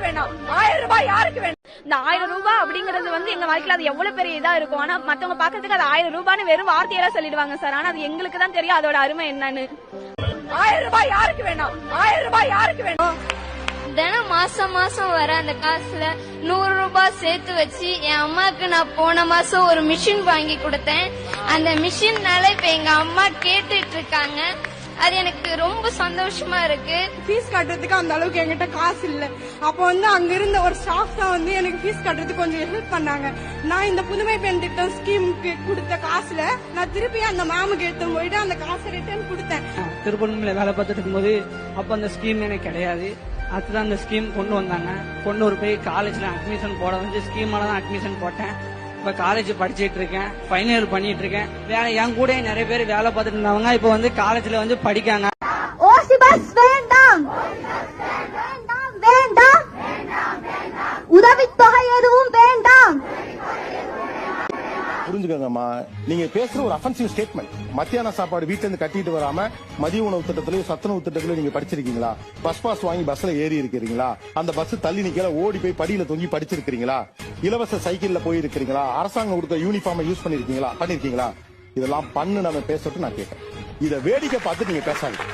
வேணும், 1000 ரூபாய் யாருக்கு வேணும்? இந்த 1000 ரூபாய் அப்படிங்கறது வந்து எங்க வாழ்க்கையில அது எவ்வளவு பெரிய இதா இருக்கும். ஆனா மத்தவங்க பாக்கிறதுக்கு அது 1000 ரூபான்னு வெறும் வார்த்தையில சொல்லிடுவாங்க சார். ஆனா அது எங்களுக்கு தான் தெரியும் அதோட அருமை என்னன்னு. 1000 ரூபாய் யாருக்கு வேணும்? 1000 ரூபாய் யாருக்கு வேணும்? தினம் மாசம் வர அந்த காசுல 100 ரூபாய் சேர்த்து வச்சு என் அம்மாக்கு நான் போன மாசம் ஒரு மிஷின் வாங்கி கொடுத்தேன். அந்த மிஷின்னால இப்ப எங்க அம்மா கேட்டுட்டு இருக்காங்க. அது எனக்கு ரொம்ப சந்தோஷமா இருக்கு. ஃபீஸ் கட்டுறதுக்கு அந்த அளவுக்கு என்கிட்ட காசு இல்ல. அப்ப வந்து அங்க இருந்த ஒரு ஸ்டாஃப் தான் வந்து எனக்கு ஃபீஸ் கட்டுறதுக்கு கொஞ்சம் ஹெல்ப் பண்ணாங்க. நான் இந்த புதுமை பெண் திட்டம் ஸ்கீமுக்கு கொடுத்த காசுல நான் திருப்பி அந்த மேமுக்கு எடுத்து போயிட்டு அந்த காசை ரிட்டர்ன் கொடுத்தேன். திருப்பூர்ல வேலை பார்த்துட்டு இருக்கும்போது அப்ப அந்த ஸ்கீம் எனக்கு கிடையாது. அதுதான் அந்த ஸ்கீம் கொண்டு வந்தாங்க. கொண்டு போய் காலேஜ்ல அட்மிஷன் போட வந்து ஸ்கீமால தான் அட்மிஷன் போட்டேன். இப்ப காலேஜ் படிச்சிட்டு இருக்கேன், ஃபைனல் இயர் பண்ணிட்டு இருக்கேன். வேலை என் கூட நிறைய பேர் வேலை பார்த்துட்டு இருந்தவங்க இப்ப வந்து காலேஜ்ல வந்து படிக்காங்க. ஓசி பஸ் வேண்டாம், வேண்டாம், உதவித்தொகை எதுவும் வேண்டாம். புரிஞ்சுக்கோங்கம்மா, நீங்க பேசுற ஒரு அஃபென்சிவ் ஸ்டேட்மெண்ட். மத்தியான சாப்பாடு வீட்டுல இருந்து கட்டிட்டு வராம மதிய உணவு திட்டத்திலயும் சத்துணவு திட்டத்திலயும் நீங்க படிச்சிருக்கீங்களா? பஸ் பாஸ் வாங்கி பஸ்ல ஏறி இருக்கிறீங்களா? அந்த பஸ் தள்ளி நிக்கல ஓடி போய் படியில தொங்கி படிச்சிருக்கீங்களா? இலவச சைக்கிள்ல போயிருக்கீங்களா? அரசாங்கம் கொடுத்த யூனிஃபார்ம் யூஸ் பண்ணிருக்கீங்களா? இதெல்லாம் பண்ணு நம்ம பேசட்டும் நான் கேட்கறேன். இதை வேடிக்கை பார்த்து நீங்க பேசாதீங்க.